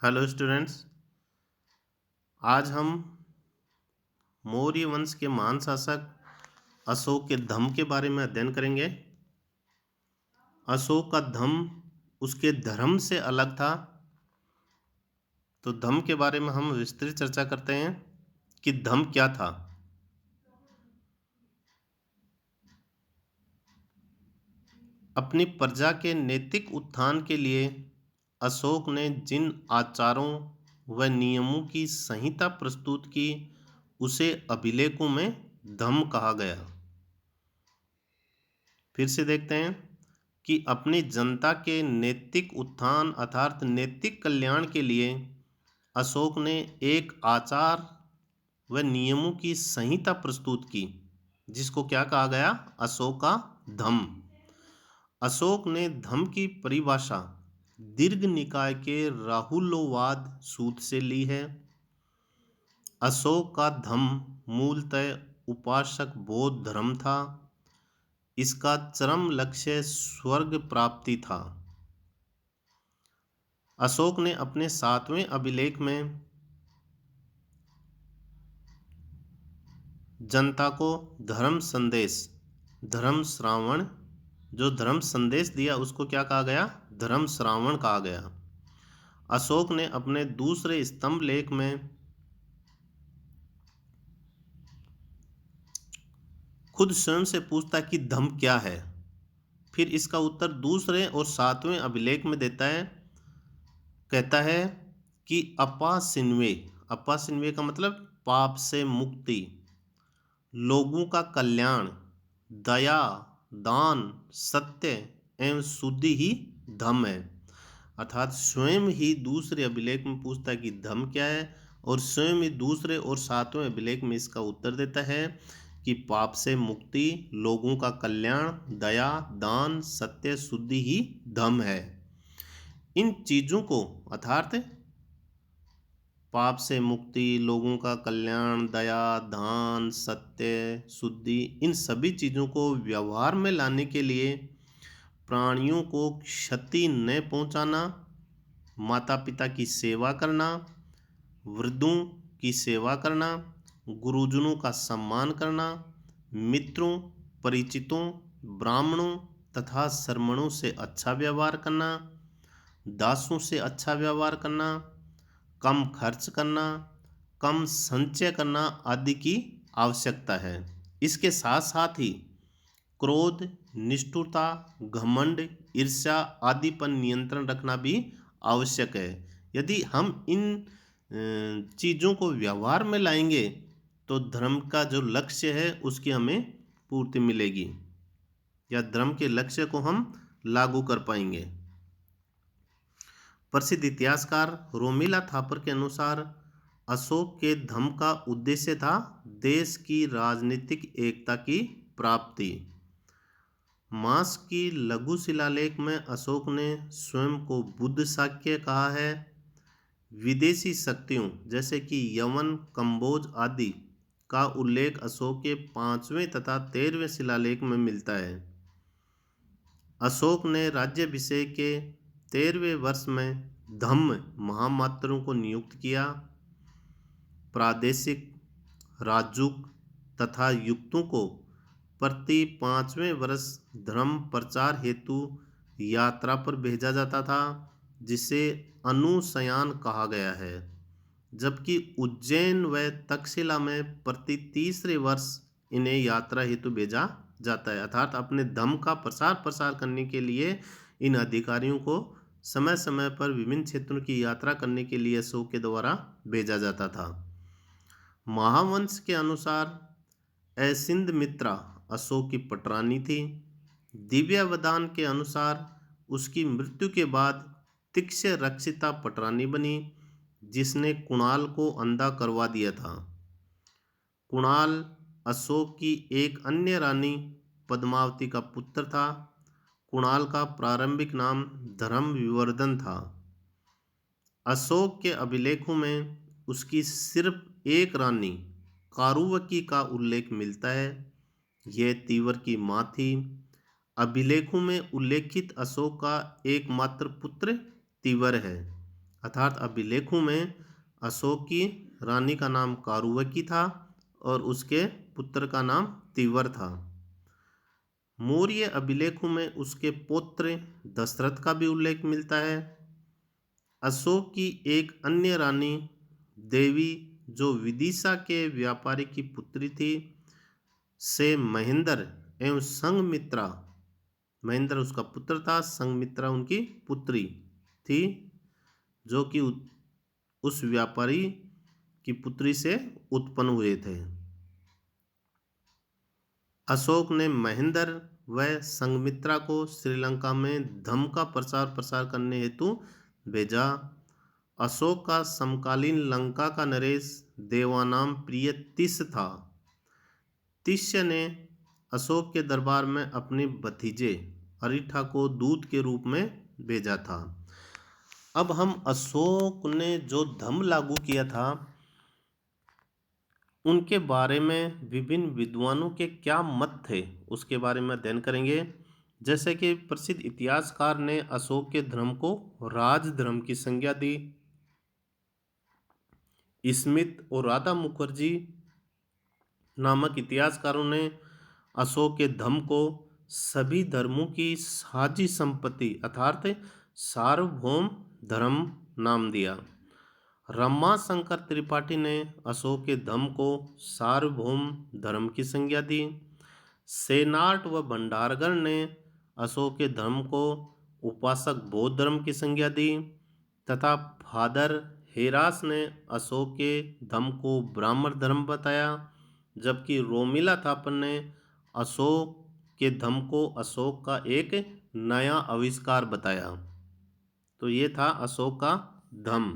Hello students. आज हम मौर्य वंश के महान शासक अशोक के धम्म के बारे में अध्ययन करेंगे। अशोक का धम्म उसके धर्म से अलग था। तो धम्म के बारे में हम विस्तृत चर्चा करते हैं कि धम्म क्या था। अपनी प्रजा के नैतिक उत्थान के लिए अशोक ने जिन आचारों व नियमों की संहिता प्रस्तुत की उसे अभिलेखों में धम्म कहा गया। फिर से देखते हैं कि अपनी जनता के नैतिक उत्थान अर्थात नैतिक कल्याण के लिए अशोक ने एक आचार व नियमों की संहिता प्रस्तुत की जिसको क्या कहा गया? अशोक का धम्म। अशोक ने धम्म की परिभाषा दीर्घ निकाय के राहुलोवाद सूत्र से ली है। अशोक का धम्म मूलतः उपासक बौद्ध धर्म था। इसका चरम लक्ष्य स्वर्ग प्राप्ति था। अशोक ने अपने 7वें अभिलेख में जनता को धर्म संदेश, धर्म श्रावण, जो धर्म संदेश दिया उसको क्या कहा गया? धर्म श्रावण कहा गया। अशोक ने अपने दूसरे स्तंभ लेख में खुद स्वयं से पूछता कि धम्म क्या है। फिर इसका उत्तर दूसरे और 7वें अभिलेख में देता है। कहता है कि अपा सिन्वे का मतलब पाप से मुक्ति, लोगों का कल्याण, दया, दान, सत्य एवं शुद्धि ही धम्म है। अर्थात स्वयं ही दूसरे अभिलेख में पूछता है कि धम्म क्या है और स्वयं ही दूसरे और 7वें अभिलेख में इसका उत्तर देता है कि पाप से मुक्ति, लोगों का कल्याण, दया, दान, सत्य, शुद्धि ही धम्म है। इन चीजों को अर्थात पाप से मुक्ति, लोगों का कल्याण, दया, दान, सत्य, शुद्धि, इन सभी चीज़ों को व्यवहार में लाने के लिए प्राणियों को क्षति न पहुंचाना, माता पिता की सेवा करना, वृद्धों की सेवा करना, गुरुजनों का सम्मान करना, मित्रों, परिचितों, ब्राह्मणों तथा शर्मणों से अच्छा व्यवहार करना, दासों से अच्छा व्यवहार करना, कम खर्च करना, कम संचय करना आदि की आवश्यकता है। इसके साथ साथ ही क्रोध, निष्ठुरता, घमंड, ईर्ष्या आदि पर नियंत्रण रखना भी आवश्यक है। यदि हम इन चीज़ों को व्यवहार में लाएंगे तो धर्म का जो लक्ष्य है उसकी हमें पूर्ति मिलेगी या धर्म के लक्ष्य को हम लागू कर पाएंगे। प्रसिद्ध इतिहासकार रोमिला थापर के अनुसार अशोक के धम्म का उद्देश्य था देश की राजनीतिक एकता की प्राप्ति। मास की लघु शिलालेख में अशोक ने स्वयं को बुद्ध शाक्य कहा है। विदेशी शक्तियों जैसे कि यवन, कंबोज आदि का उल्लेख अशोक के 5वें तथा 13वें शिलालेख में मिलता है। अशोक ने राज्याभिषेक के 13वें वर्ष में धम्म महामात्रों को नियुक्त किया। प्रादेशिक राजुक तथा युक्तों को प्रति 5वें वर्ष धर्म प्रचार हेतु यात्रा पर भेजा जाता था जिसे अनुशयान कहा गया है। जबकि उज्जैन व तक्षशिला में प्रति तीसरे वर्ष इन्हें यात्रा हेतु भेजा जाता है। अर्थात अपने धम्म का प्रसार करने के लिए इन अधिकारियों को समय समय पर विभिन्न क्षेत्रों की यात्रा करने के लिए अशोक के द्वारा भेजा जाता था। महावंश के अनुसार ऐसिंधमित्रा अशोक की पटरानी थी। दिव्यावदान के अनुसार उसकी मृत्यु के बाद तिक्ष्य रक्षिता पटरानी बनी जिसने कुणाल को अंधा करवा दिया था। कुणाल अशोक की एक अन्य रानी पद्मावती का पुत्र था। कुणाल का प्रारंभिक नाम धर्म विवर्धन था। अशोक के अभिलेखों में उसकी सिर्फ एक रानी कारुवकी का उल्लेख मिलता है। यह तीवर की मां थी। अभिलेखों में उल्लेखित अशोक का एकमात्र पुत्र तीवर है। अर्थात अभिलेखों में अशोक की रानी का नाम कारुवकी था और उसके पुत्र का नाम तीवर था। मौर्य अभिलेखों में उसके पौत्र दशरथ का भी उल्लेख मिलता है। अशोक की एक अन्य रानी देवी, जो विदिशा के व्यापारी की पुत्री थी, से महेंद्र एवं संघमित्रा, महेंद्र उसका पुत्र था, संघमित्रा उनकी पुत्री थी, जो कि उस व्यापारी की पुत्री से उत्पन्न हुए थे। अशोक ने महेंद्र व संघमित्रा को श्रीलंका में धर्म का प्रसार करने हेतु भेजा। अशोक का समकालीन लंका का नरेश देवानाम प्रियतिश था। तिष्य ने अशोक के दरबार में अपने भतीजे अरिठा को दूत के रूप में भेजा था। अब हम अशोक ने जो धर्म लागू किया था उनके बारे में विभिन्न विद्वानों के क्या मत थे उसके बारे में अध्ययन करेंगे। जैसे कि प्रसिद्ध इतिहासकार ने अशोक के धर्म को राजधर्म की संज्ञा दी। स्मिथ और राधा मुखर्जी नामक इतिहासकारों ने अशोक के धर्म को सभी धर्मों की साझी संपत्ति अर्थात सार्वभौम धर्म नाम दिया। रमाशंकर त्रिपाठी ने अशोक के धर्म को सार्वभौम धर्म की संज्ञा दी। सेनाट व भंडारगर ने अशोक के धर्म को उपासक बौद्ध धर्म की संज्ञा दी तथा फादर हेरास ने अशोक के धर्म को ब्राह्मण धर्म बताया, जबकि रोमिला थापर ने अशोक के धर्म को अशोक का एक नया आविष्कार बताया। तो ये था अशोक का धर्म।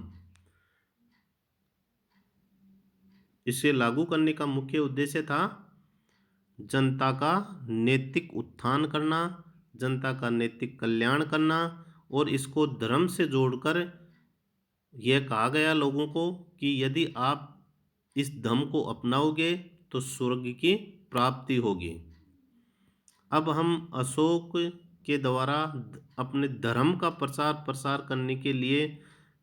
इसे लागू करने का मुख्य उद्देश्य था जनता का नैतिक उत्थान करना, जनता का नैतिक कल्याण करना, और इसको धर्म से जोड़कर यह कहा गया लोगों को कि यदि आप इस धर्म को अपनाओगे तो स्वर्ग की प्राप्ति होगी। अब हम अशोक के द्वारा अपने धर्म का प्रसार करने के लिए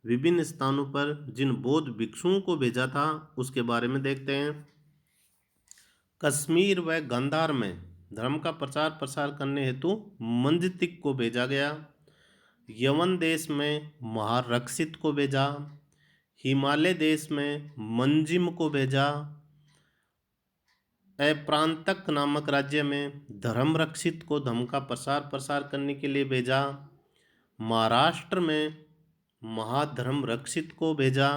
विभिन्न स्थानों पर जिन बौद्ध भिक्षुओं को भेजा था उसके बारे में देखते हैं। कश्मीर व गांधार में धर्म का प्रसार करने हेतु मंजतिक को भेजा गया। यवन देश में महारक्षित को भेजा। हिमालय देश में मंजिम को भेजा। प्रांतक नामक राज्य में धर्म रक्षित को धर्म का प्रसार करने के लिए भेजा। महाराष्ट्र में महाधर्म रक्षित को भेजा।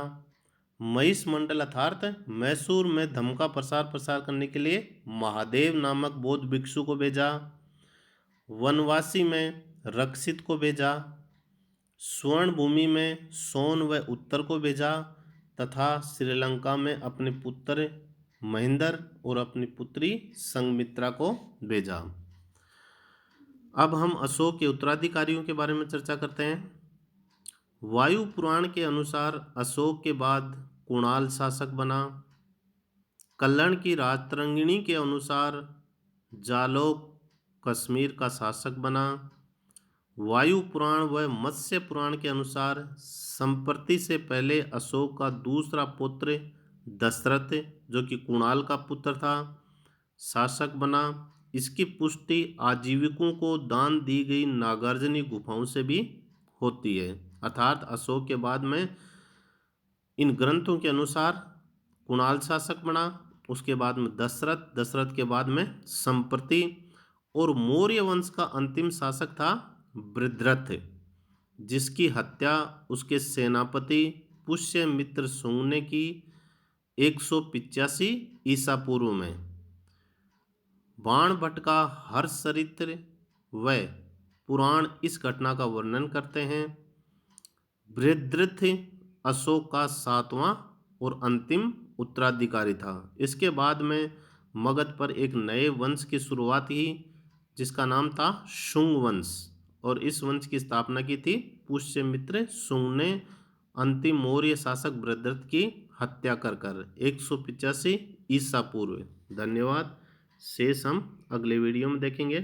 महिष मंडल अर्थात मैसूर में धर्म का प्रसार करने के लिए महादेव नामक बौद्ध भिक्षु को भेजा। वनवासी में रक्षित को भेजा। स्वर्ण भूमि में सोन व उत्तर को भेजा तथा श्रीलंका में अपने पुत्र महेंद्र और अपनी पुत्री संघमित्रा को भेजा। अब हम अशोक के उत्तराधिकारियों के बारे में चर्चा करते हैं। वायु पुराण के अनुसार अशोक के बाद कुणाल शासक बना। कल्लण की राजतरंगिणी के अनुसार जालौक कश्मीर का शासक बना। वायु पुराण व मत्स्य पुराण के अनुसार संप्रति से पहले अशोक का दूसरा पुत्र दशरथ, जो कि कुणाल का पुत्र था, शासक बना। इसकी पुष्टि आजीविकों को दान दी गई नागार्जुनी गुफाओं से भी होती है। अर्थात अशोक के बाद में इन ग्रंथों के अनुसार कुणाल शासक बना, उसके बाद में दशरथ के बाद में संप्रति, और मौर्य वंश का अंतिम शासक था वृद्धरथ, जिसकी हत्या उसके सेनापति पुष्यमित्र शुंग ने की 185 ईसा पूर्व में। बाणभट्ट का हर्षचरित्र व पुराण इस घटना का वर्णन करते हैं। वृद्धरथ अशोक का 7वां और अंतिम उत्तराधिकारी था। इसके बाद में मगध पर एक नए वंश की शुरुआत हुई जिसका नाम था शुंग वंश, और इस वंश की स्थापना की थी पुष्यमित्र शुंग ने अंतिम मौर्य शासक वृद्धरथ की हत्या कर 185 ईसा पूर्व। धन्यवाद। शेष हम अगले वीडियो में देखेंगे।